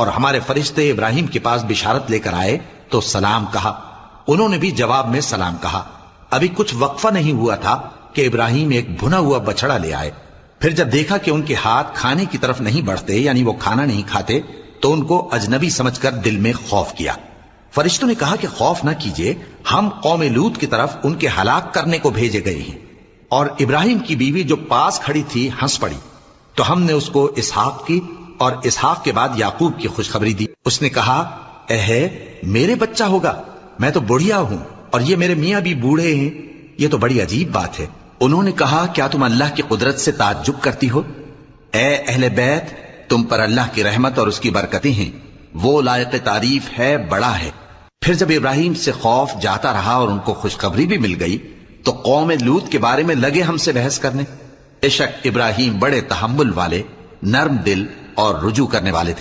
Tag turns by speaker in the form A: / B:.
A: और हमारे फरिश्ते इब्राहिम के पास बिशारत लेकर आए तो सलाम कहा। उन्होंने भी जवाब में सलाम कहा। अभी कुछ वक्फा नहीं हुआ था कि इब्राहिम एक भुना हुआ बछड़ा ले आए। फिर जब देखा कि उनके हाथ खाने की तरफ नहीं बढ़ते, यानी वो खाना नहीं खाते, तो उनको अजनबी समझकर दिल में खौफ किया। फरिश्तों ने कहा कि खौफ न कीजिए, हम कौम लूत की तरफ उनके हलाक करने को भेजे गए हैं। और इब्राहिम की बीवी जो पास खड़ी थी हंस पड़ी, तो हमने उसको इसहाक की और इसहाक के बाद याकूब की खुशखबरी दी। उसने कहा, एहे, मेरे बच्चा होगा, मैं तो बुढ़िया हूं और ये मेरे मियां भी बूढ़े हैं, ये तो बड़ी अजीब बात है। उन्होंने कहा, क्या तुम अल्लाह की कुदरत से ताज्जुब करती हो? ए अहले बैत, तुम पर अल्लाह की रहमत और उसकी बरकतें हैं, वो लायक तारीफ है, बड़ा है। फिर जब इब्राहिम से खौफ जाता रहा और उनको खुशखबरी भी मिल गई, तो कौम लूत के बारे में लगे हमसे बहस करने। बेशक इब्राहिम बड़े तहम्मुल वाले, नर्म दिल और रुजू करने वाले थे।